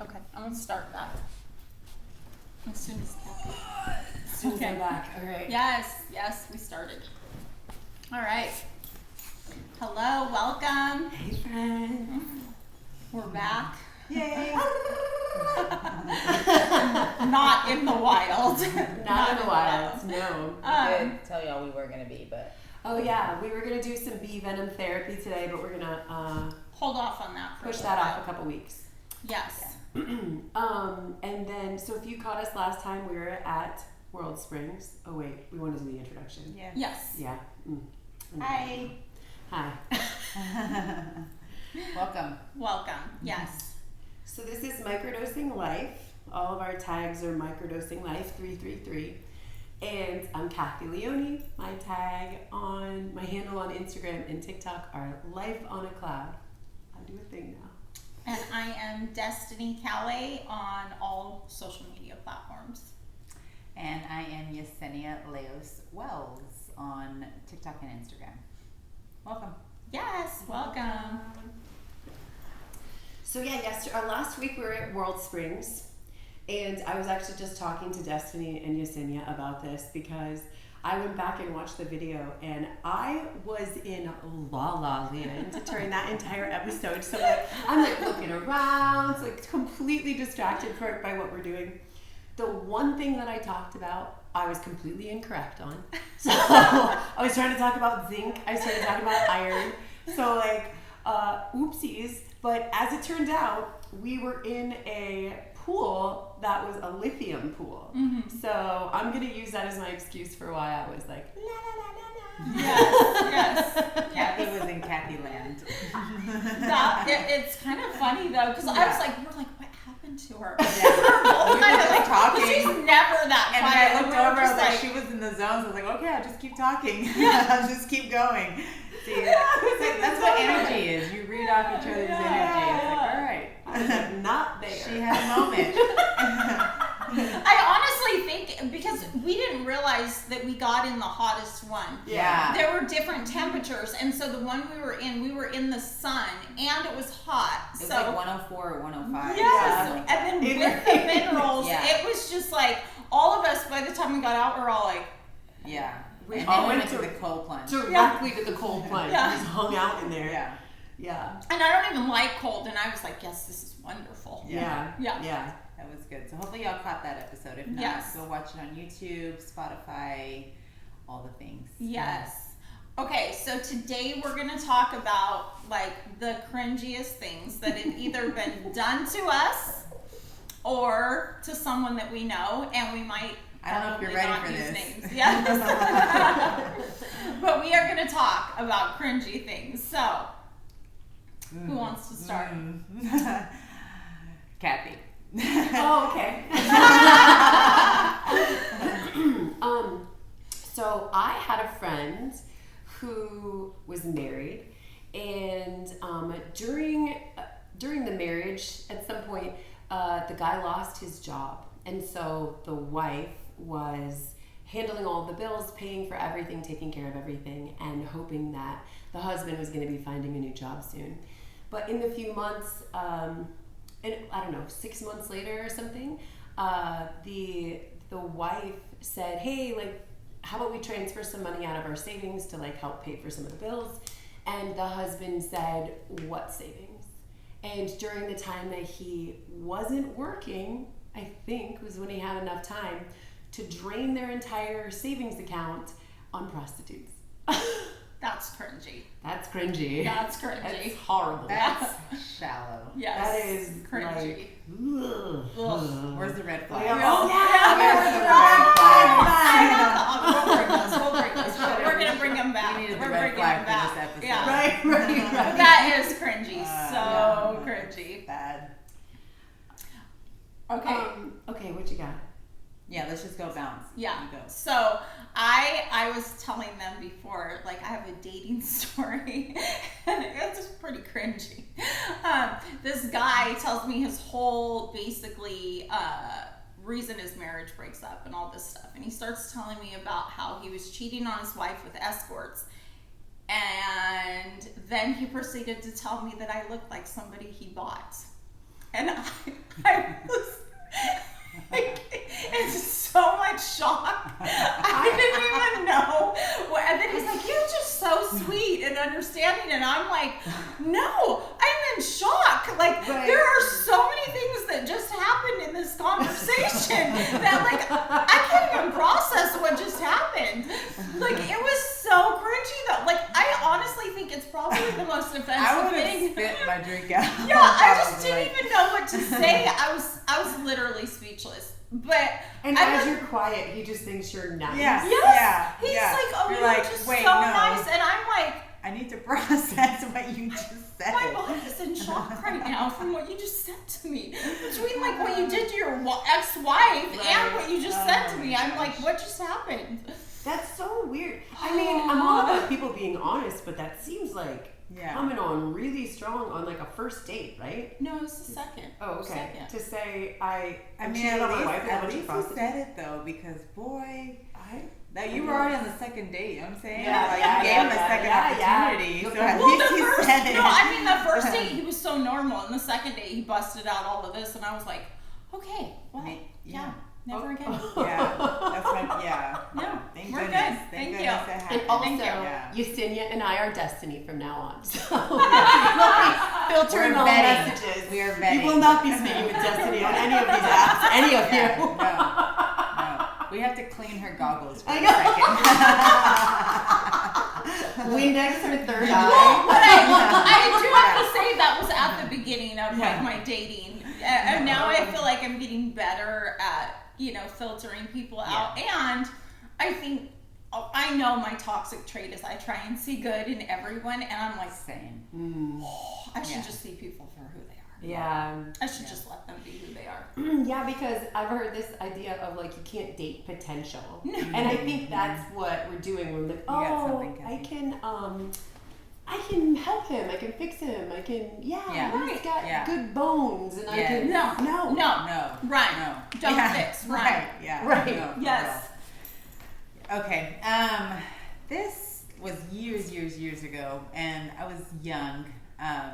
Okay, I'm gonna start that as soon as I'm back. All right. Yes, we started. All right. Hello, welcome. Hey, friend. We're back. Yay. Not in the wild. Not in the wild. No. We did tell y'all we were going to be, but... Oh, yeah. We were going to do some bee venom therapy today, but we're going to hold off on that for push that off a couple weeks. Yes. And then, so if you caught us last time, we were at World Springs. Oh, wait. We want to do the introduction. Yeah. Yes. Yeah. Hi. Hi. Welcome. Yes. So this is Microdosing Life. All of our tags are Microdosing Life 333. And I'm Kathy Leone. My handle on Instagram and TikTok are Life on a Cloud. I do a thing now. And I am Destiny Calais on all social media platforms. And I am Yesenia Leos Wells on TikTok and Instagram. Welcome. Yes, welcome. So yeah, last week we were at World Springs, and I was actually just talking to Destiny and Yesenia about this because I went back and watched the video, and I was in La La Land during that entire episode. So I'm looking around, completely distracted by what we're doing. The one thing that I talked about, I was completely incorrect on. So I was trying to talk about zinc. I started talking about iron. So oopsies. But as it turned out, we were in a pool that was a lithium pool. Mm-hmm. So I'm going to use that as my excuse for why I was like, la la la la la. Yes. Kathy was in Kathy land. It's kind of funny though, because I was like, we're like, what happened to her? Yeah. We were both talking. She's never that And quiet. I looked over, I was like, she was in the zone. So I was like, okay, I'll just keep talking. I'll just keep going. See, that's what energy is. You read off each other's energy. It's like, all right. I was like, not there. She had a moment. I honestly think because we didn't realize that we got in the hottest one. Yeah. There were different temperatures, and so the one we were in the sun, and it was hot. It was like 104 or 105. Yes, Yeah. and then with the minerals, Yeah. it was just like all of us. By the time we got out, we're all like, Yeah. We all went went to the cold plunge. directly to the cold plunge. Yeah. We just hung out in there. Yeah. Yeah. and I don't even like cold, and I was like, yes, this is wonderful. Yeah. Yeah. Yeah. That was good. So hopefully y'all caught that episode. If not, Yes. go watch it on YouTube, Spotify, all the things. Yes. Okay, so today we're going to talk about the cringiest things that have either been done to us or to someone that we know, and we might I don't know if you're ready not for use this. names. Yes. But we are going to talk about cringy things. So, who wants to start? Kathy. Oh, okay. So I had a friend who was married, and during the marriage, at some point, the guy lost his job, and so the wife was handling all the bills, paying for everything, taking care of everything, and hoping that the husband was going to be finding a new job soon. But in the few months, and I don't know, 6 months later or something, the wife said, hey, how about we transfer some money out of our savings to help pay for some of the bills? And the husband said, what savings? And during the time that he wasn't working, I think was when he had enough time to drain their entire savings account on prostitutes. That's cringy. That's cringy. That's cringy. That's horrible. That's shallow. Yes. That is cringy. Ugh. Where's the red flag? Oh, Where's the red flag? We'll bring those. We're going to bring them back. We needed the We're red bringing flag them for back. this episode. Yeah. Right. That is cringy. So yeah. cringy. Bad. Okay. Okay, what you got? Yeah, let's just go bounce. Yeah. You go. So I was telling them before, I have a dating story, and it's pretty cringy. This guy tells me his whole basically reason his marriage breaks up and all this stuff, and he starts telling me about how he was cheating on his wife with escorts. And then he proceeded to tell me that I looked like somebody he bought. And I there are so many things that just happened in this conversation that, like, I can't even process what just happened. Like, it was so cringy, though. Like, I honestly think it's probably the most offensive I would thing. have spit my drink out. Yeah, I just didn't even know what to say. I was literally speechless. But and as you're quiet, he just thinks you're nice. Yeah. yes, Yeah. he's Yeah. like, oh, You're you're like, just wait, so no. nice, and I'm like, I need to process what you just said. my body's in shock right now from what you just said to me. Between like what you did to your ex-wife and what you just said to me, I'm like, what just happened? That's so weird. I mean, I'm all about people being honest, but that seems like coming on really strong on like a first date, right? No, it was the second. Oh, okay. Second. To say I mean, cheated on my at wife, least, and at least you said it though, because boy, that you were already on the second date. You know what I'm saying? Yeah, like yeah, you gave him a second opportunity. Yeah. So at Well, least the you first, said it. no, I mean the first date he was so normal, and the second date he busted out all of this, and I was like, okay, well, yeah, never again. Yeah, that's what. Yeah. No, Thank we're goodness. good. Thank Thank goodness you. it And happened. also, Thank you. Yesenia and I are destiny from now on. So We're filtering all vetting. messages. We are vetting. You will not be speaking with destiny on any of these apps. Any of Yeah, you. no. We have to clean her goggles for I a know. second. Windex her third Well, eye. but I do have to say that was at the beginning of like my dating, and now I feel like I'm getting better at filtering people out, and I think I know my toxic trait is I try and see good in everyone, and I'm like, Same. I should just see people for who they are. Yeah. I should just let them be who they are. Yeah, because I've heard this idea of like you can't date potential, and I think that's what we're doing. We're like, I can help him. I can fix him. I can, he's got good bones, and I can. No. Run. No. Don't fix. Run. Right. Yeah. Right. No, for Yes. real. Okay. This was years ago, and I was young. I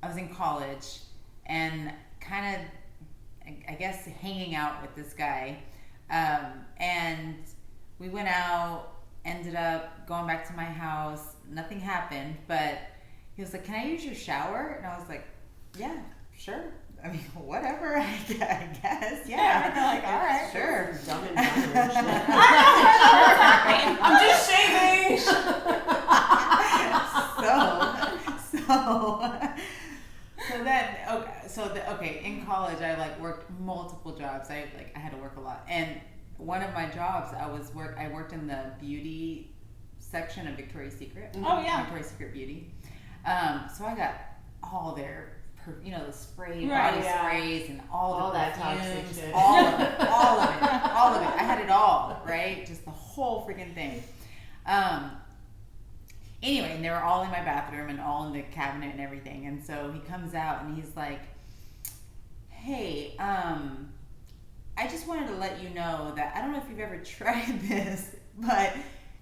was in college, and kind of, I guess, hanging out with this guy, and we went out. Ended up going back to my house. Nothing happened, but he was like, "Can I use your shower?" And I was like, "Yeah, sure. I mean, whatever. I guess. Yeah." You're like, "All right, sure." Dumb and dumber shit. I'm just shaving. So then, in college, I like worked multiple jobs. I had to work a lot, and one of my jobs, I worked in the beauty section of Victoria's Secret. Oh yeah, Victoria's Secret Beauty. So I got all their, the spray, Right, body sprays, and all the that perfumes, toxic shit. all of it. I had it all, right? Just the whole freaking thing. Anyway, and they were all in my bathroom and all in the cabinet and everything. And so he comes out and he's like, "Hey, I just wanted to let you know that I don't know if you've ever tried this, but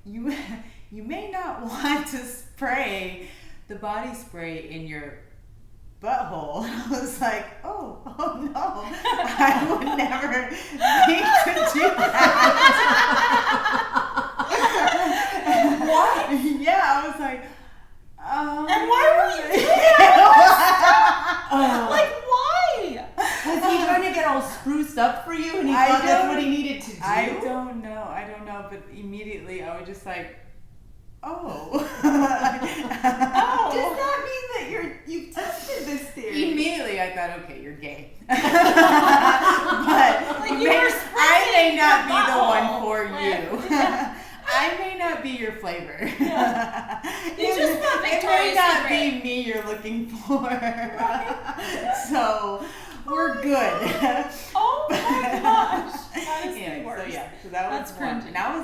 you may not want to spray the body spray in your butthole." I was like, oh no, I would never think to do that. What? Yeah, I was like, And why were you doing that? Like, why? Was he trying to get all spruced up for you, and he thought that's what he needed to do? I don't know, but immediately I was just like, oh. Does that mean that you've tested this theory? Immediately I thought, okay, you're gay. But Like I may not be the one for butthole. you. I may not be your flavor. Yeah. You just want It may Victoria's not Secret. be me you're looking for. So we're good. Oh my gosh. That is Anyway, the worst. so that was That's one. cringy. And I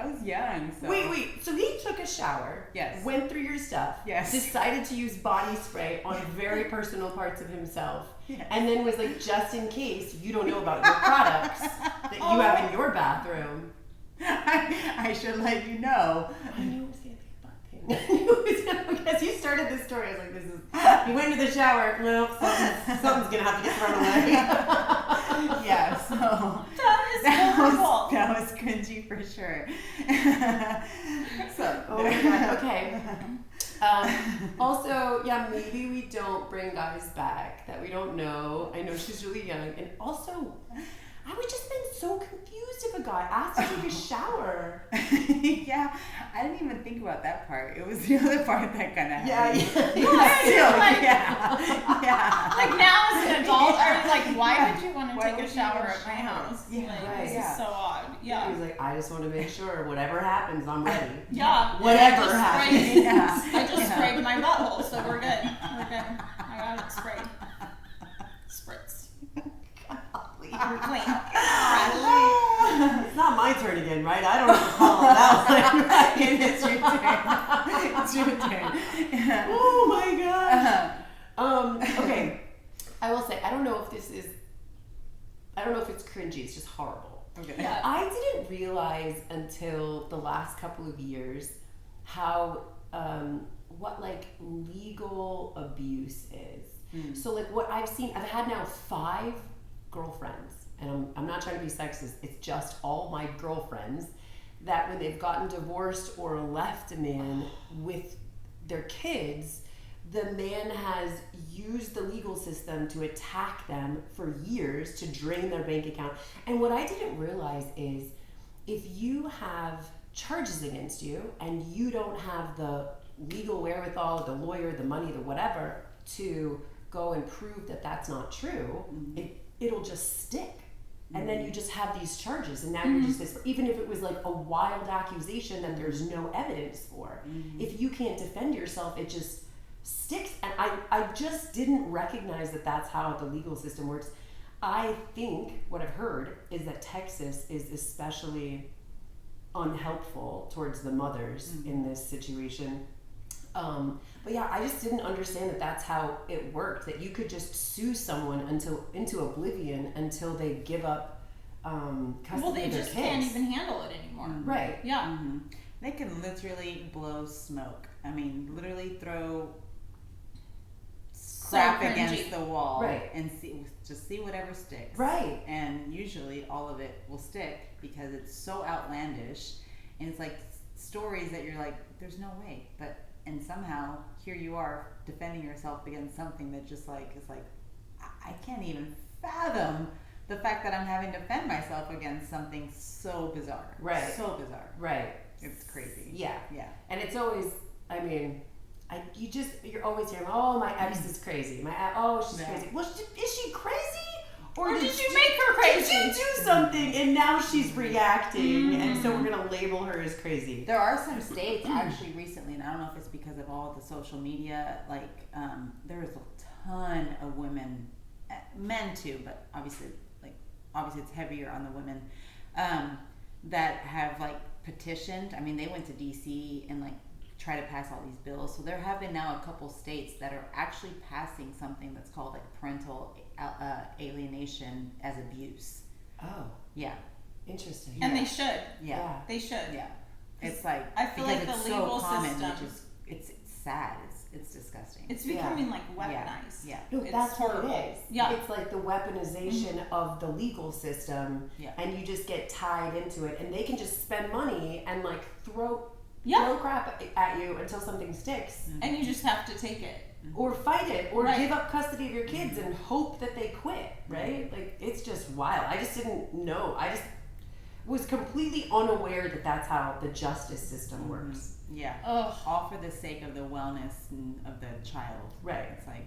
was young. So. Wait. So he took a shower. Yes. Went through your stuff. Yes. Decided to use body spray on very personal parts of himself. Yes. And then was like, just in case you don't know about your products that you have in your bathroom. I should let you know. I knew it was gonna be a butt thing. Because you started this story, I was like, he went into the shower. Well, something's gonna have to get thrown away. Yeah, so That is horrible. that was cringy for sure. So Oh my god. Okay. Also, maybe we don't bring guy's back that we don't know. I know she's really young. And also, I would just been so confused if a guy asked to take a shower. Yeah, I didn't even think about that part. It was the other part that kind of Yeah. Like now as an adult, I was like, why would you want to Why take would a you shower want at a my shower? house? Yeah, Like, right. this Yeah. is so odd. He Yeah. was like, I just want to make sure whatever happens, I'm ready. Yeah. Whatever I just happens. sprayed- Yeah. I just sprayed my butthole, so we're good. We're good. I got it sprayed. Spritz. You're clean. It's not my turn again, right? I don't recall that one. Right? It's your turn. It's your turn. Oh my god. Okay. I will say, I don't know if it's cringy, it's just horrible. Okay. Yeah. I didn't realize until the last couple of years how what like legal abuse is. So like what I've seen, I've had now 5 girlfriends, and I'm not trying to be sexist, it's just all my girlfriends that when they've gotten divorced or left a man with their kids, the man has used the legal system to attack them for years to drain their bank account. And what I didn't realize is if you have charges against you and you don't have the legal wherewithal, the lawyer, the money, the whatever, to go and prove that that's not true, it'll just stick. And then you just have these charges, and now you're just this, even if it was like a wild accusation that there's no evidence for, if you can't defend yourself, it just sticks. And I just didn't recognize that that's how the legal system works. I think what I've heard is that Texas is especially unhelpful towards the mothers in this situation. But yeah, I just didn't understand that that's how it worked, that you could just sue someone into oblivion until they give up custody Well, they of their just kids. can't even handle it anymore. Right. Yeah. They can literally blow smoke. I mean, literally throw crap cringy. against the wall, Right. and see whatever sticks. Right. And usually all of it will stick because it's so outlandish, and it's like stories that you're like, there's no way, and somehow here you are defending yourself against something that just like is like, I can't even fathom the fact that I'm having to defend myself against something so bizarre. Right. So bizarre. Right. It's crazy. Yeah. Yeah. And it's always, I mean, you're always hearing, oh, my ex is crazy. She's Yeah. crazy. Well, is she crazy? Or did you make her crazy? Did you do something and now she's reacting, and so we're going to label her as crazy? There are some states actually recently, and I don't know if it's because of all the social media, like there is a ton of women, men too, but obviously it's heavier on the women, that have like petitioned. I mean, they went to DC and like try to pass all these bills. So there have been now a couple states that are actually passing something that's called like parental alienation as abuse. Oh, Yeah. interesting. And they should. Yeah. They should. Yeah. It's like, I feel because like it's the legal so common, system, which is it's sad. It's disgusting. it's becoming like weaponized. Yeah. No, It's that's horrible. what it is. Yeah. It's like the weaponization of the legal system, Yeah. and you just get tied into it, and they can just spend money and like throw crap at you until something sticks, And you just have to take it. or fight it, or Right. give up custody of your kids and hope that they quit. Right? Like, it's just wild. I just didn't know. I just was completely unaware that that's how the justice system works. Yeah. Ugh. All for the sake of the wellness of the child. Right. It's like,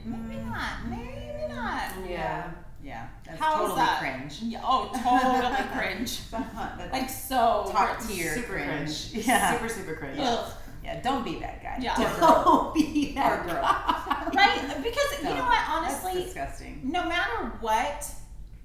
Maybe not. Maybe not. Yeah. yeah. That's How is totally that? cringe. Yeah, oh, totally cringe. That's Like so top cringe. tier Super cringe. Yeah. Super, super cringe. Ugh. Yeah. Don't be that guy. Yeah. Or girl. Don't be Or that girl. Right? Because you No, know what? That's Honestly, disgusting. no matter what,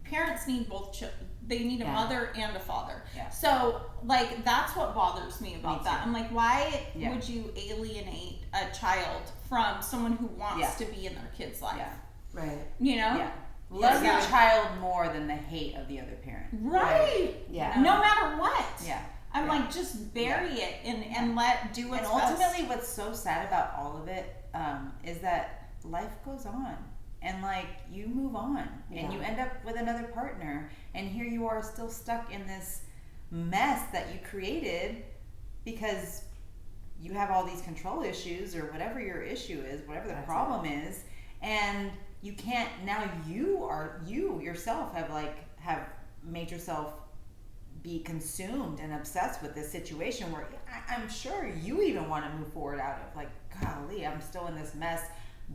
parents need both they need a Yeah. mother and a father. Yeah. So, like, that's what bothers me about Me that. too. I'm like, why Yeah. would you alienate a child from someone who wants Yeah. to be in their kid's life? Yeah. Right. You know? Yeah. Love Yeah. your child more than the hate of the other parent. Right. Yeah. No matter what. Yeah. I'm Yeah. like, just bury it and let do what's And ultimately, best. what's so sad about all of it is that life goes on, and like you move on, and Yeah. you end up with another partner, and here you are still stuck in this mess that you created because you have all these control issues or whatever your issue is, whatever the problem is, and you can't, now you yourself have made yourself be consumed and obsessed with this situation where I'm sure you even want to move forward out of, like, golly, I'm still in this mess,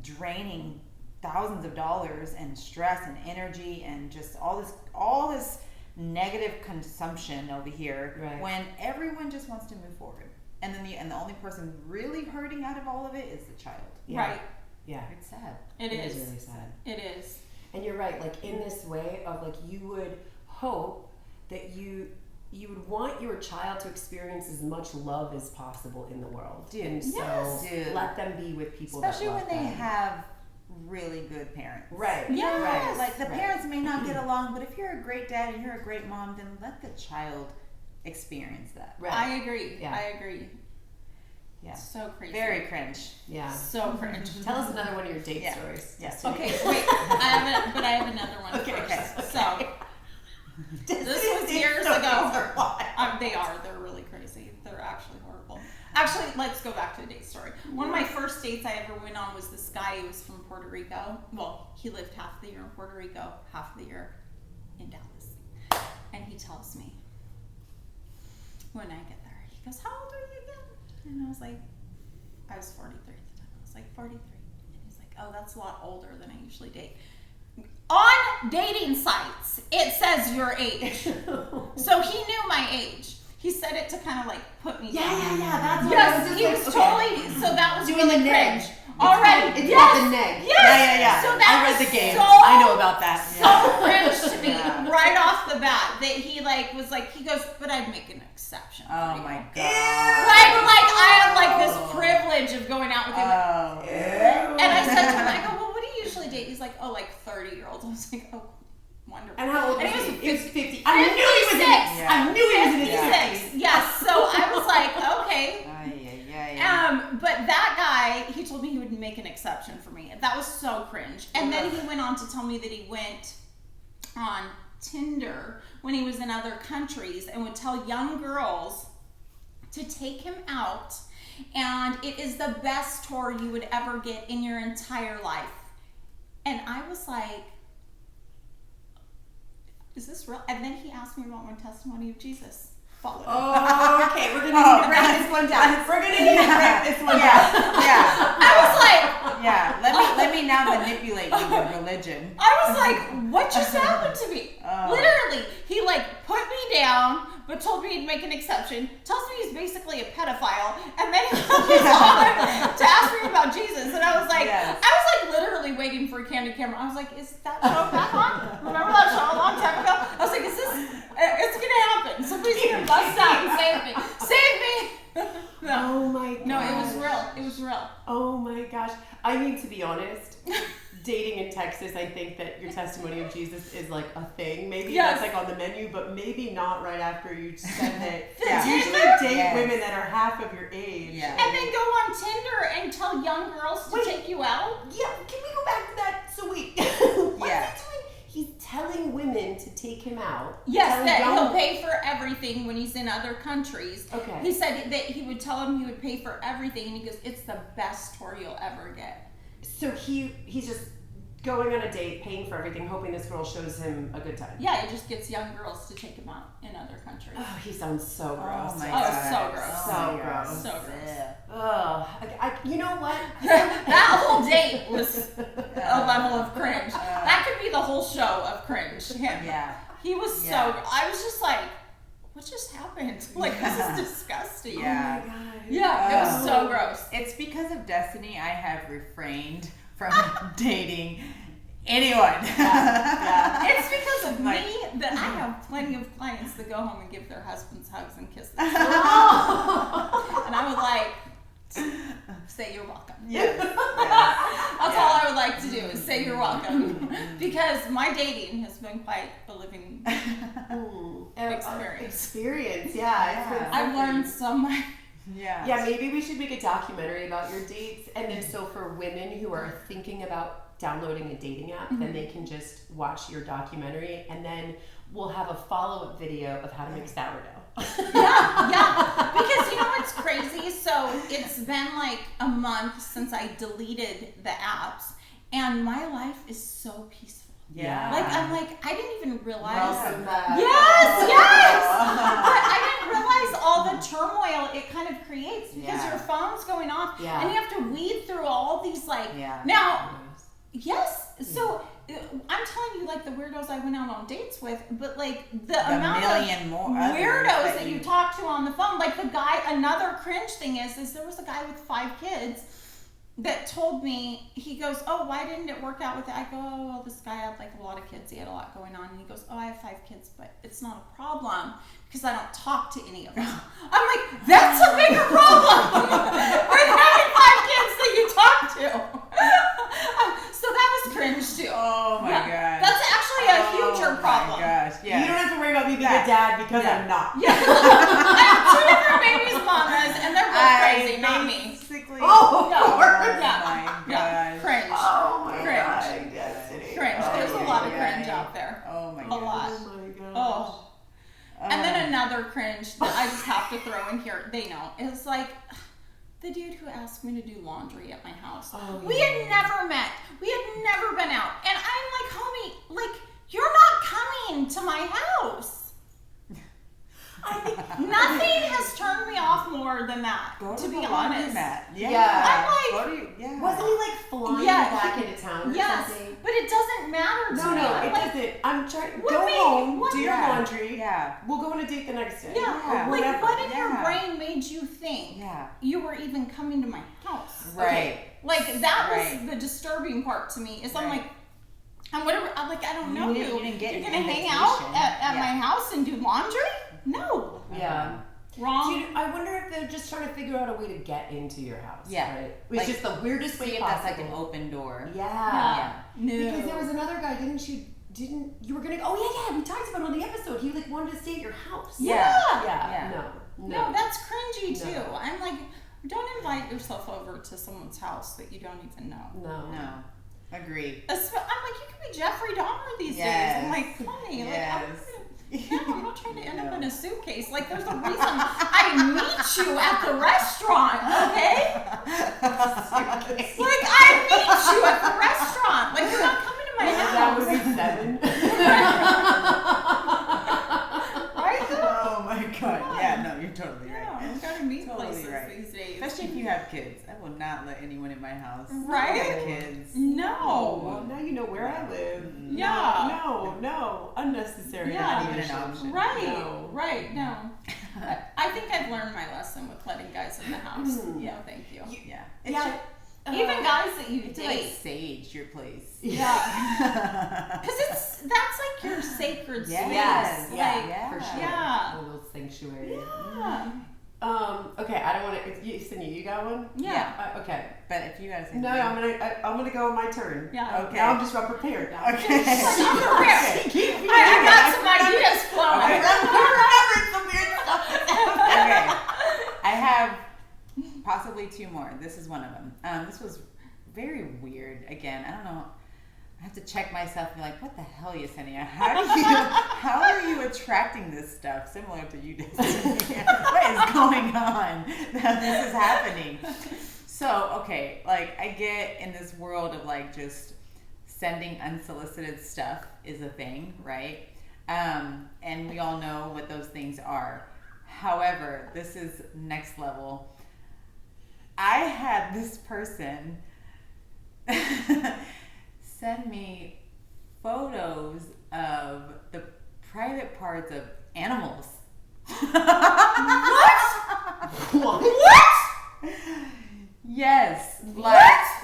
draining thousands of dollars and stress and energy and just all this negative consumption over here, right, when everyone just wants to move forward. And then the only person really hurting out of all of it is the child. Yeah. Right. Yeah. It's sad. It is really sad. It is. And you're right, like in this way of like, you would hope that you would want your child to experience as much love as possible in the world. Dude, and so yes. let them be with people especially that love when they them. have really good parents. Right. Yes. Right. Like the Right. parents may not get along, but if you're a great dad and you're a great mom, then let the child experience that. Right. I agree. Yeah. I agree. Yeah. So crazy. Very cringe. Yeah. So cringe. Tell us another one of your date Yeah. stories. Yes. Okay, wait. I have another one Okay, first. okay. So this was years ago. They're really crazy. They're actually horrible. Actually, let's go back to the date story. One of my first dates I ever went on was this guy who was from Puerto Rico. Well, he lived half the year in Puerto Rico, half the year in Dallas. And he tells me when I get there, he goes, "How old are you again?" And I was like, I was 43 at the time. I was like, 43. And he's like, "Oh, that's a lot older than I usually date." On dating sites, it says your age. So he knew my age. He said it to kind of like put me down. Yeah. That's what I Yes, was just he like, was okay. totally, so that was Doing really the neg. cringe. Already, It's yes, called the neg. yes. Yeah. So that I read was the game. so- I know about that. So cringe to me Yeah. right off the bat that he like was like, he goes, "But I'd make an exception." Oh for you." my god. Like I have like this privilege of going out with him. Oh. And I said to him, I go, "Well, what do you usually date?" He's like, "Oh, like 30-year-olds." I was like, "Oh, wonderful." And how old And was he he? was He was 50. I knew he was in it. Yeah. I knew he was in his 56. 50s. Yes. So I was like, okay. Yeah. But that guy, he told me he would make an exception for me. That was so cringe. And then he went on to tell me that he went on Tinder when he was in other countries and would tell young girls to take him out, and it is the best tour you would ever get in your entire life. And I was like, is this real? And then he asked me about my testimony of Jesus. Follow. Oh, okay. We're gonna need to break this one down. We're gonna need to break this one down. Yeah. I was like, Yeah. Let me now manipulate you with religion. I was like, what just happened to me? Oh. Literally, he like put me down, but told me he'd make an exception. Tells me he's basically a pedophile, and then he goes on to ask me about Jesus. And I was like, Yes. I was like literally waiting for a candid camera. I was like, is that show back on? Remember that show a long time ago? I was like, is this? It's gonna happen. Somebody's gonna bust out and save me. Save me. No. Oh my god. No, it was real. It was real. Oh my gosh. I mean, to be honest, dating in Texas, I think that your testimony of Jesus is like a thing. Maybe Yes. that's like on the menu, but maybe not right after you said that. Yeah. Usually date Yes. women that are half of your age. Yeah. And then go on Tinder and tell young girls to Wait. take you out. Yeah, can we go back to that? So wait, what's Yeah. he doing? He's telling women to take him out. Yes, Telling that young- he'll pay for everything when he's in other countries. Okay. He said that he would tell him he would pay for everything, and he goes, "It's the best tour you'll ever get." So he's just going on a date, paying for everything, hoping this girl shows him a good time. Yeah, he just gets young girls to take him out in other countries. Oh, he sounds so gross. Oh my Oh, god. so gross. So my gross. God. So gross. Yeah. Ugh. You know what? That whole date was a level of cringe. That could be the whole show of cringe. Him. Yeah. He was Yeah. so. I was just like, what just happened? Like, this is disgusting. Yeah. Oh my god. Yeah, it was so gross. It's because of destiny I have refrained from dating anyone. Yeah. It's because of Like- me that I have plenty of clients that go home and give their husbands hugs and kisses. Oh. And I would like, say you're welcome. Yes. That's all I would like to do is say you're welcome. Because my dating has been quite a living experience. Experience, yeah. It's been I've learned so much. Yeah. Yeah, maybe we should make a documentary about your dates. And then so for women who are thinking about downloading a dating app, then they can just watch your documentary, and then we'll have a follow-up video of how to make sourdough. Yeah. Because you know what's crazy? So it's been like a month since I deleted the apps, and my life is so peaceful. Yeah. Like, I'm like, I didn't even realize. Welcome back. Yes. But I didn't realize all the turmoil it kind of creates because Yeah. your phone's going off, Yeah. and you have to weed through all these like. Yeah. Now, yes. So I'm telling you, like the weirdos I went out on dates with, but like the amount million of more others weirdos that you talk to on the phone, like the guy. Another cringe thing is there was a guy with 5 kids that told me, he goes, oh, why didn't it work out with it? I go, oh, well, this guy had like a lot of kids. He had a lot going on. And he goes, oh, I have 5 kids, but it's not a problem because I don't talk to any of them. I'm like, that's a bigger problem than having 5 kids that you talk to. So that was cringe too. Oh my gosh. That's actually a huger problem. Oh my gosh. Yeah. You don't have to worry about me being a dad because I'm not. Yeah. I have 2 different babies' mamas, and they're both crazy, not me. Basically. Oh, Yeah. Oh Yeah. my Yeah. gosh. Cringe. Oh my Cringe. god, Destiny. Cringe. There's a lot of cringe out there. Oh my A gosh. lot. Oh my gosh. Oh. And then another cringe that I just have to throw in here, they know, is like the dude who asked me to do laundry at my house. Oh, We yeah. had never met. We had never been out. And I'm like, homie, like, you're not coming to my house. Nothing has turned me off more than that, Go to be the honest. laundromat. Yeah. Yeah. I'm Go to, yeah. Wasn't he like flying Yeah, back into town or Yes, something? but it doesn't matter to No, me. no, it Like, doesn't. I'm trying. What Go made- home, what- do your Yeah. laundry. Yeah. We'll go on a date the next day. Yeah, Yeah. Or like whatever. what in your Yeah. brain made you think Yeah. you were even coming to my house? Right. Like that was Right. the disturbing part to me. Is I'm Right. like, I'm whatever. I'm like, I don't know You you. didn't- you didn't get You're an gonna hang out invitation. at Yeah. my house and do laundry? No, Yeah. wrong. Dude, I wonder if they're just trying to figure out a way to get into your house. Yeah. Right? It's Like, just the weirdest See way if possible. that's like an open door. Yeah. Yeah. No. Because there was another guy, didn't you were gonna, oh yeah, we talked about it on the episode. He like wanted to stay at your house. Yeah. Yeah. No, that's cringy too. No. I'm like, don't invite yourself over to someone's house that you don't even know. No. Agreed. I'm like, you could be Jeffrey Dahmer these Yes. days. I'm like, funny. Yes. I'm not trying to end up in a suitcase. Like, there's a reason I meet you at the restaurant, okay? Like, I meet you at the restaurant. Like, you're not coming to my That was house. 7. Right? Oh my god. Yeah, no, you're totally right. Yeah, you gotta meet Totally places right. these days. Especially if you have kids. I will not let anyone in my house. Right? With kids. No. Well, now you know where I live. Yeah. No. Unnecessary. Yeah. Not even an option. Right, No. right, no. I think I've learned my lesson with letting guys in the house. Yeah. No, thank you. Yeah. Yeah. Even guys that you It's like date. sage your place. Yeah. Because that's like your sacred space. Yes. Like, Yeah. For sure. Yeah. A little sanctuary. Yeah. Okay, I don't want to. Cindy, you got one? Yeah. Okay. But if you gotta say No, I'm gonna go on my turn. Yeah. Okay. Now I'm just unprepared. Now. Okay. I'm prepared. I got some ideas flowing. Okay. remembered some weird stuff. Okay. I have possibly 2 more. This is one of them. This was very weird. Again, I don't know. I have to check myself and be like, what the hell, Yesenia? How are you attracting this stuff? Similar to you, Destiny. What is going on that this is happening? So, okay, like I get in this world of like just sending unsolicited stuff is a thing, right? And we all know what those things are. However, this is next level. I had this person send me photos of the private parts of animals. What? Yes,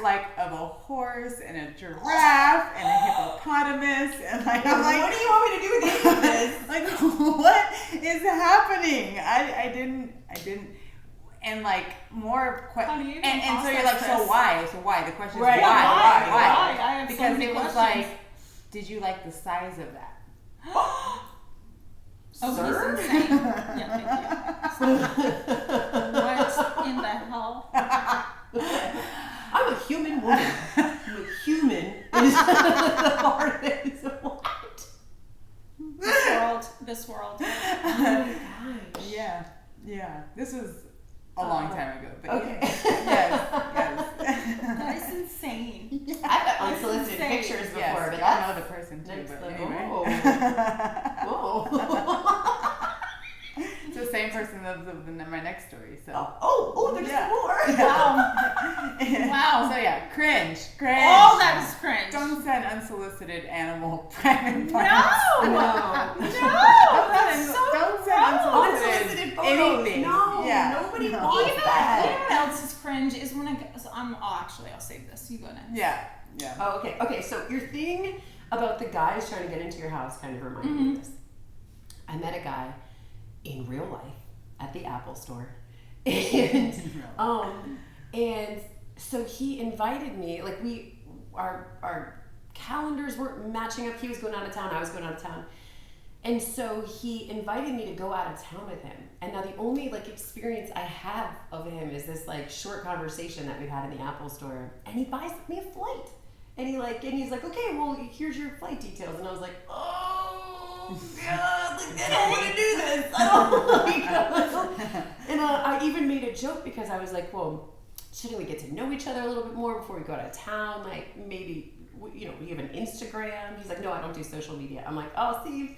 like of a horse and a giraffe and a hippopotamus and like I'm like, What do you want me to do with any of this? like what is happening? I didn't and like more How do you even and so you're like, process so why? So why? The question is Right. why? Why? I have so Because many it was questions. like, did you like the size of that? Oh, Sir? he's insane. Yeah, thank you. What in the hell? I'm a human woman. I'm a human the part is what? This world. Oh my gosh. Yeah. This was a long time ago. But Okay. Yes. That is insane. I've got unsolicited insane. pictures before, Yes, but I that's know the person too. next But level. anyway. Whoa. It's the same person that was in my next story. So. There's Yeah. more. Wow. So yeah, cringe. Oh, that is cringe. Don't send unsolicited animal private No. parts. That's so Don't send Unsolicited photos. anything. No, Yeah. nobody No. wants You know that. what else is cringe is when I'll save this. You go next. Yeah. Oh, okay. Okay, so your thing about the guys trying to get into your house kind of reminded me of this. I met a guy in real life at the Apple store. And so he invited me, like our calendars weren't matching up. He was going out of town, I was going out of town. And so he invited me to go out of town with him. And now the only experience I have of him is this short conversation that we've had in the Apple store. And he buys me a flight. And he's like, okay, well, here's your flight details. And I was like, oh God, I don't want to do this. I don't And I even made a joke because I was like, well, shouldn't we get to know each other a little bit more before we go out of town? Like maybe, we have an Instagram. He's like, no, I don't do social media. I'm like, oh, see,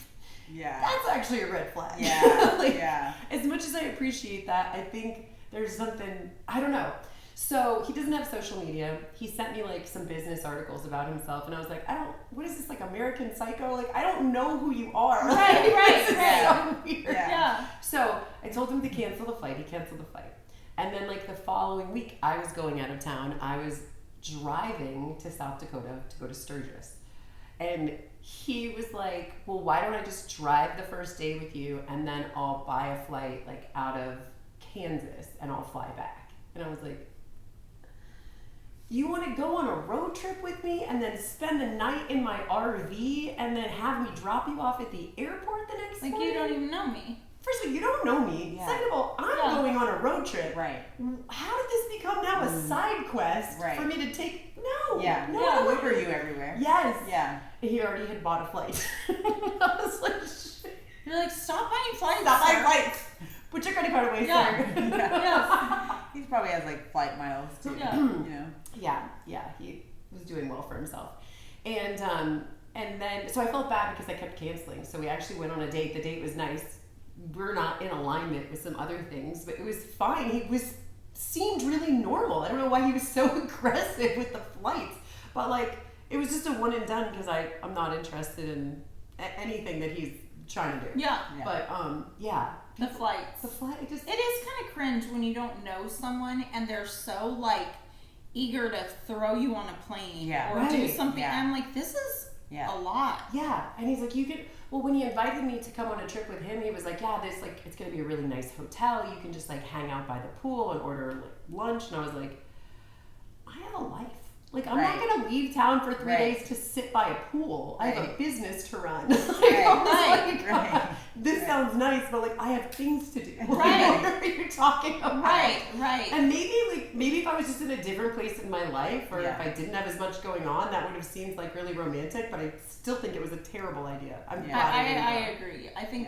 that's actually a red flag. Yeah. As much as I appreciate that, I think there's something, I don't know. So he doesn't have social media. He sent me some business articles about himself, and I was like, what is this, American Psycho? I don't know who you are. Right. So weird. Yeah. So I told him to cancel the flight. He canceled the flight. And then the following week, I was going out of town. I was driving to South Dakota to go to Sturgis. And he was like, well, why don't I just drive the first day with you, and then I'll buy a flight out of Kansas and I'll fly back. And I was like, you want to go on a road trip with me and then spend the night in my RV and then have me drop you off at the airport the next morning? You don't even know me. First of all, you don't know me. Yeah. Second of all, I'm going on a road trip. Right. How did this become now a side quest for me to take? No. Yeah. No. Yeah. Uber you everywhere. Yes. Yeah. He already had bought a flight. I was like, shit. You're like, stop buying flights. Stop buying flights. Put your credit card away, sir. Yes. He probably has flight miles too. Yeah. Yeah. He was doing well for himself. And then, so I felt bad because I kept canceling. So we actually went on a date. The date was nice. We're not in alignment with some other things, but it was fine. He seemed really normal. I don't know why he was so aggressive with the flights, but it was just a one and done because I'm not interested in anything that he's trying to do. Yeah. But The flights. It just It is kind of cringe when you don't know someone and they're so eager to throw you on a plane or do something. Yeah. I'm like, this is a lot. Yeah, and he's like, you could. Well, when he invited me to come on a trip with him, he was like, yeah, this it's gonna be a really nice hotel. You can just hang out by the pool and order lunch. And I was like, I have a life. I'm not gonna leave town for 3 days to sit by a pool. I have a business to run. This sounds nice, but I have things to do. Right. What are you talking about? Right. And maybe if I was just in a different place in my life, or if I didn't have as much going on, that would have seemed really romantic. But I still think it was a terrible idea. I'm glad I agree. I think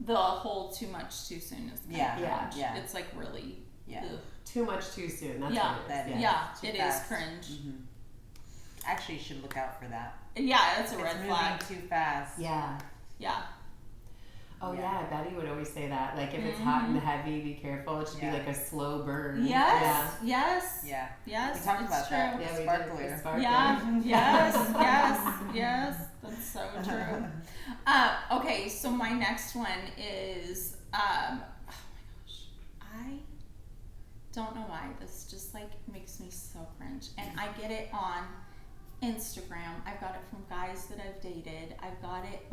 the whole too much too soon is kind of cringe. It's really ugh. Too much too soon. That's what it is. It is cringe. Mm-hmm. Actually, you should look out for that. Yeah, that's a It's red moving flag. too fast. Yeah. Oh yeah, Betty would always say that. If it's hot and heavy, be careful. It should be a slow burn. Yes. We talked about true. that. Yeah, Sparkler. Yes. That's so true. Okay, so my next one is, oh my gosh, I don't know why this just makes me so cringe, and I get it on Instagram. I've got it from guys that I've dated. I've got it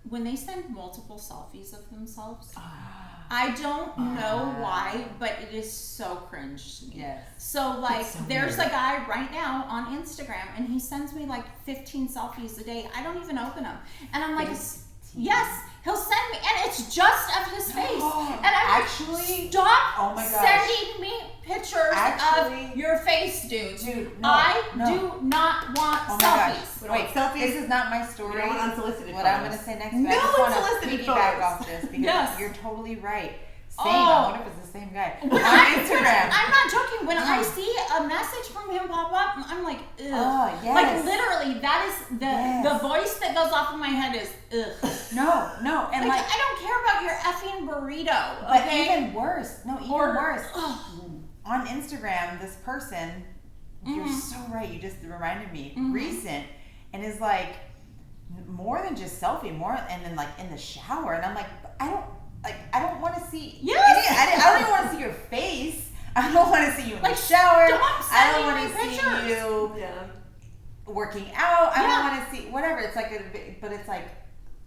when they send multiple selfies of themselves. I don't know why, but it is so cringe to me. Yes. So there's a guy right now on Instagram, and he sends me 15 selfies a day. I don't even open them, and I'm like, Yes, he'll send me, and it's just of his face. And I'm Actually, stop oh my gosh. sending me pictures of your face, dude. Dude, no, I no. do not want Oh my gosh. selfies. Wait, selfies. this is not my story. We don't want unsolicited What I'm photos. going to say next, No but I just want to unsolicited piggyback photos. off this because Yes. you're totally right. Same. Oh. I wonder if it's the same guy. On Instagram. I'm not joking. When I see a message from him pop up, I'm like, ugh. Oh, yes. Like literally, that is the voice that goes off in my head is ugh. No, and Like, like, I don't care about your effing burrito. but Okay? even worse. No, even Or- worse. On Instagram, this person, you're so right. You just reminded me. Recent, and is like more than just selfie, and then like in the shower, and I'm like, I don't want to see. Yes. I don't even want to see your face. I don't want to see you in the shower. I don't want to see you working out. I don't want to see whatever. It's like but it's like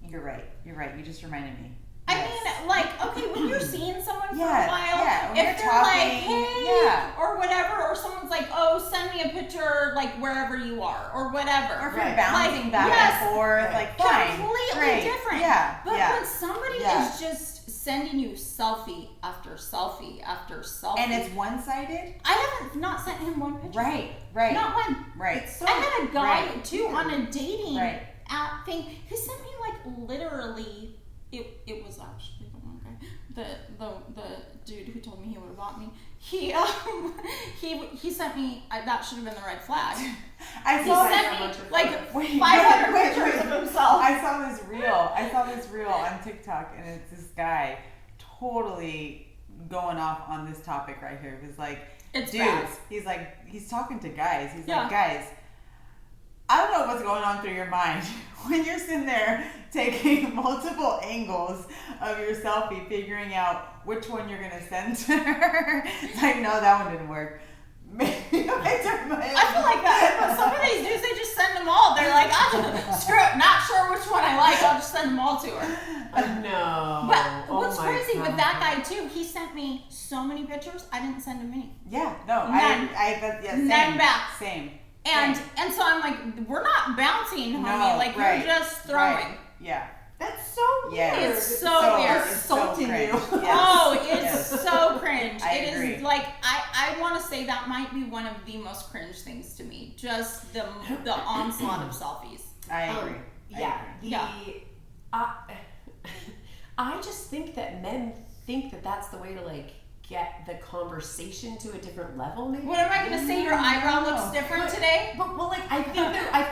you're right. You're right. You just reminded me. I mean, like, okay, when you're seeing someone for a Yeah, while, yeah, when if you're they're talking, like, hey, or whatever, or someone's like, oh, send me a picture, like, wherever you are, or whatever. Or if you're bouncing like, back yes, and forth, like, fine. completely Great. different. Yeah, But yeah. when somebody is just sending you selfie after selfie after selfie. And it's one-sided? I haven't not sent him one picture. Right. Not one. Right. I had a guy, too, on a dating Right. app thing who sent me, like, literally, it was actually the one guy, the dude who told me he would have bought me. He sent me, that should have been the red flag. He sent me, like, 500 pictures of himself. I saw this reel on TikTok, and it's this guy totally going off on this topic right here. It was like, It's dudes, bad. he's talking to guys. He's like, guys, I don't know what's going on through your mind when you're sitting there taking multiple angles of your selfie, figuring out which one you're gonna send to her. It's like, no, that one didn't work. Maybe I feel like that. But some of these dudes, they just send them all. They're like, screw it, not sure which one I like. I'll just send them all to her. No. But what's my crazy God. with that guy too? He sent me so many pictures. I didn't send him any. Yeah, no, None. same. None back. Same. And so I'm like, we're not bouncing, homie. No, like right, you're just throwing. Right. Yeah. That's so Yeah. weird. It's so weird. It's Insulting cringe. you. Yes. Oh, it's Yes. so cringe. I It agree. is like I want to say that might be one of the most cringe things to me. Just the onslaught of selfies. I agree. I just think that men think that that's the way to like get the conversation to a different level. Maybe. What am I gonna say? Your eyebrow looks different today. But well, like I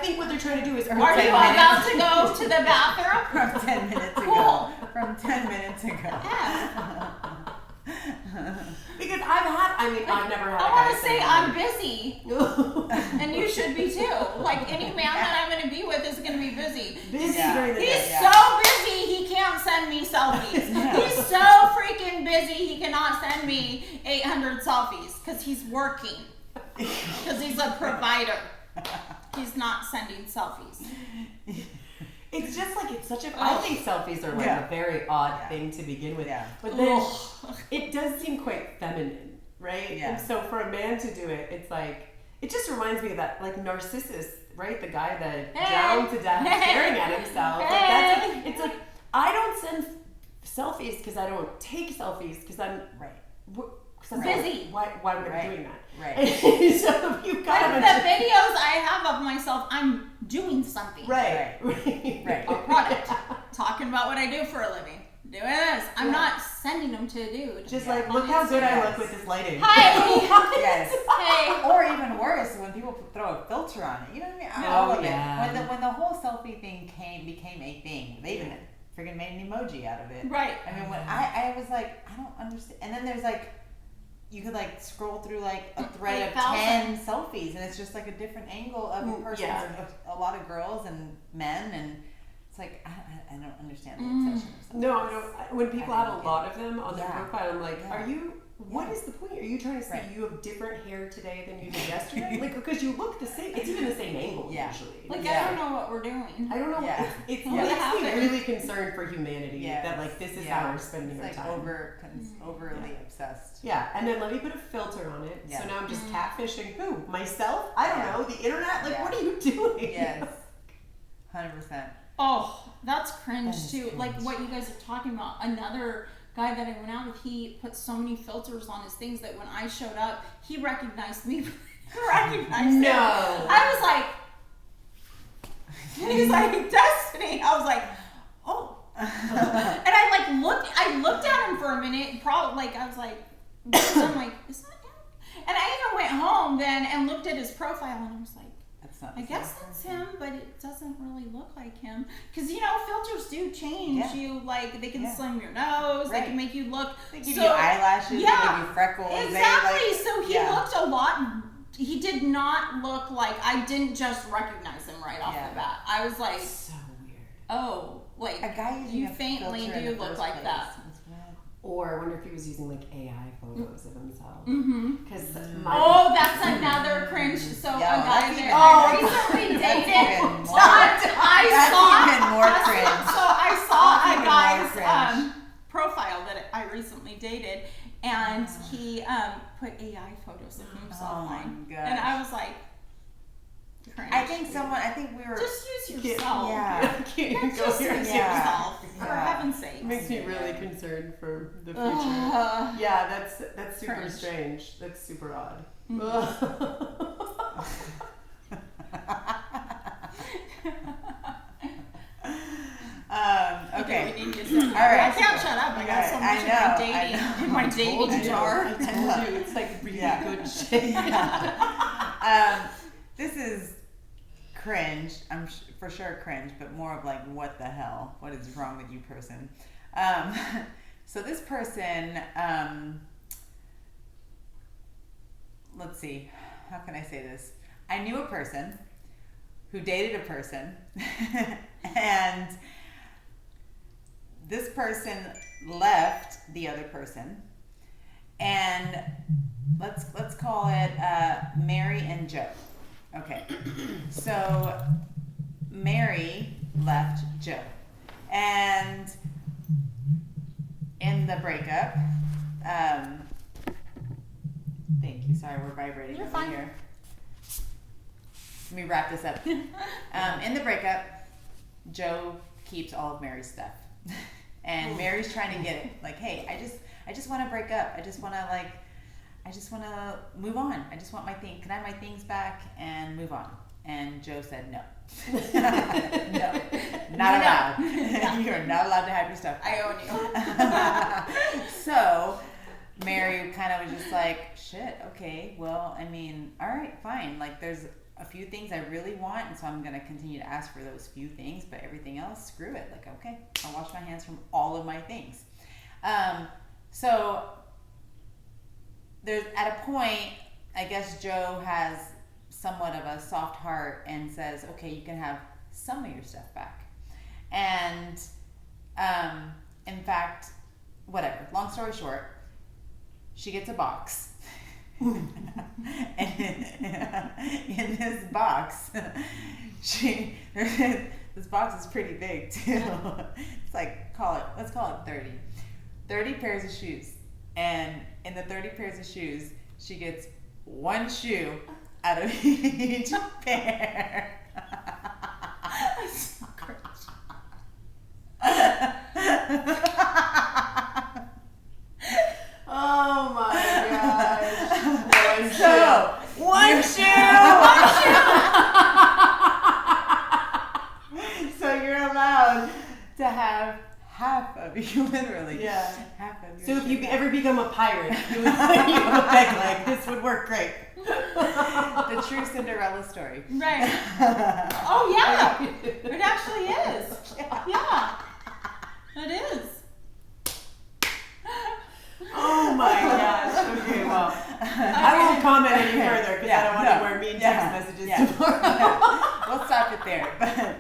think what they're trying to do is. Are you about to go to the bathroom? From 10 minutes ago. Cool. From 10 minutes ago. Yeah. Because I've never had. I a want guy to say I'm busy, and you should be too. Like any man that I'm going to be with is going to be busy. busy Yeah. during the He's day. so busy he can't send me selfies. He's so freaking busy he cannot send me 800 selfies because he's working. Because he's a provider. He's not sending selfies. It's just like it's such a. I think selfies are like a very odd thing to begin with. Yeah. But then it does seem quite feminine, right? Yeah. And so for a man to do it, it's like it just reminds me of that like Narcissus, right? The guy that drowned to death staring at himself. Like that's like, it's like I don't send selfies because I don't take selfies because I'm Because I'm Busy. Why would I be doing that? Right. So you've got Like the videos I have of myself, I'm doing something. Right. Right. A product. Talking about what I do for a living. Doing this. I'm not sending them to a dude. Just like, look how good I look with this lighting. Hi. Yes. Hey. Or even worse, when people throw a filter on it. You know what I mean? All of it. When the whole selfie thing became a thing, they even freaking made an emoji out of it. Right. I mean, when I was like, I don't understand. And then there's like, you could like scroll through like a thread of 10 selfies, and it's just like a different angle of a person. Yeah. A lot of girls and men, and it's like I don't understand the obsession. Of No. When people have a lot of them on their profile, I'm like, Yeah. are you? What is the point? Are you trying to say you have different hair today than you did yesterday? Like, because you look the same. It's even the same angle usually. Like, I don't know what we're doing. I don't know. Yeah. It's What makes me happened? really concerned for humanity Yes. that like this is how we're spending It's our like time. overly obsessed. Yeah, and then let me put a filter on it. Yeah. So now I'm just catfishing who? Myself? I don't know. The internet? Like, Yeah. what are you doing? Yes. 100%. Oh, that's cringe That is too. Like cringe. what you guys are talking about. Another guy that I went out with, he put so many filters on his things that when I showed up, he recognized me. Recognized No. him. I was like, and he's like, Destiny. I was like, oh. And I looked at him for a minute. Probably like I was like, I'm like, is that him? And I even went home then and looked at his profile and I was like, That's not I the guess same that's person. him, but it doesn't really look like him. Because, you know, filters do change Yeah. you. Like, they can Yeah. slim your nose. They Right. can make you look. They give so, you eyelashes, yeah, they give you freckles. exactly. They, So he yeah. looked a lot. He did not look like, I didn't just recognize him right off Yeah. the bat. I was like, So weird. oh, like, A guy using you a faintly filter in do the look first like place. that. It's weird. Or I wonder if he was using like AI photos of himself. Mm-hmm. Because Oh, that's another cringe. So Yeah, a guy that's that even- I recently dated. even more- I saw even more cringe. So I saw That's a even guy's more cringe. profile that I recently dated, and he put AI photos of himself Oh my on, gosh. and I was like, cringe. I think we were. Just use yourself. Yeah. Can't even go Just here. use Yeah. yourself, for Yeah. heaven's sake. Makes me really concerned for the future. Ugh. Yeah, that's super Cringe. strange. That's super odd. Okay. We need to get All right. I can't shut up. I got so much in my dating, in my dating jar. I told you, it's like really Yeah. good shit. This is cringe. I'm for sure cringe, but more of like, what the hell? What is wrong with you, person? So this person, let's see, how can I say this? I knew a person who dated a person, and this person left the other person, and let's call it Mary and Joe. Okay, so Mary left Joe, and in the breakup, thank you. Sorry, we're vibrating You're over fine. here. Let me wrap this up. In the breakup, Joe keeps all of Mary's stuff, and Mary's trying to get it. Like, hey, I just want to break up. I just want to move on. I just want my thing. Can I have my things back and move on? And Joe said no. No, not allowed. You are not allowed to have your stuff back. I own you. So Mary kind of was just like, shit, okay, well, I mean, all right, fine. Like, there's a few things I really want, and so I'm going to continue to ask for those few things, but everything else, screw it. Like, okay, I'll wash my hands from all of my things. So there's, at a point, I guess Joe has somewhat of a soft heart and says, okay, you can have some of your stuff back. And in fact, whatever, long story short, she gets a box. And in this box, this box is pretty big too. It's like, let's call it 30 pairs of shoes. And in the 30 pairs of shoes, she gets one shoe out of each pair. Oh my gosh. So, one shoe! So you're allowed to have half of you, literally. Yeah. Half of your So if you shoe. ever become a pirate, you would have a peg leg. This would work great. The true Cinderella story. Right. Oh, yeah. It actually is. Yeah. It is. Oh my gosh. Okay, well, I won't comment any further because I don't want to wear mean text messages tomorrow. We'll stop it there. But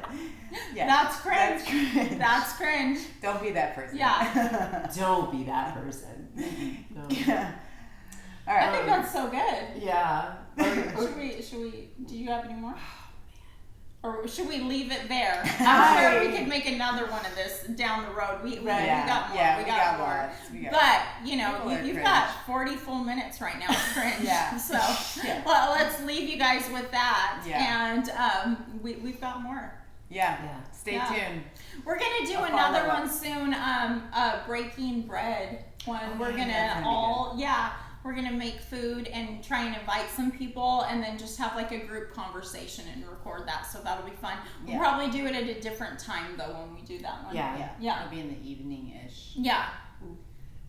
yeah, That's cringe. That's cringe. That's cringe. Don't be that person. Yeah. Don't be that person. No. Yeah. All I right. think that's so good. Yeah. Should we, do you have any more? Or should we leave it there? I- I'm sure we could make another one of this down the road. We got more. Yeah, we got more. lots. We got But, you know, People are you've cringe. got 40 full minutes right now. It's cringe. Yeah. So, Yeah. well, let's leave you guys with that. Yeah. And we've got more. Yeah. Yeah. Stay Yeah. tuned. We're gonna do I'll another follow up. one soon. Breaking bread one. Oh, We're yeah, gonna that's gonna be all we're gonna make food and try and invite some people, and then just have like a group conversation and record that. So that'll be fun. We'll Yeah. probably do it at a different time though when we do that one. Yeah. Yeah. Yeah. It'll be in the evening-ish. Yeah.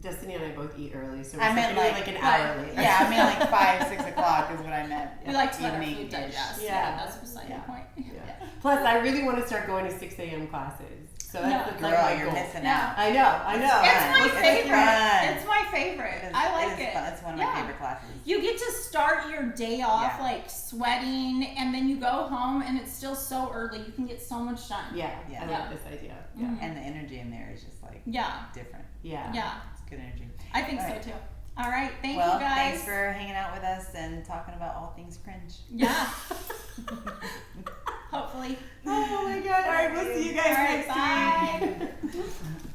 Destiny and I both eat early, so I we're meant doing like- an hour later. Yeah, I mean like 5, 6 o'clock is what I meant. We like to let our food Evening-ish. digest. Yeah. Yeah, that's beside Yeah. the point. Yeah. Plus, I really want to start going to 6 a.m. classes. So that's the Girl, like my you're goal. missing Yeah. out. I know. It's my It's favorite. fun. It's my favorite. I like it. Fun. It's one of my favorite classes. You get to start your day off Yeah. like sweating, and then you go home and it's still so early. You can get so much done. Yeah, Yeah. I Yeah. love this idea. Yeah. Mhm. And the energy in there is just like Yeah. different. Yeah. Yeah. It's good energy. I think All so right. too. All right. Thank Well, you guys. thanks for hanging out with us and talking about all things cringe. Yeah. Hopefully. Oh my god. All right, we'll see you guys All right, next week. bye.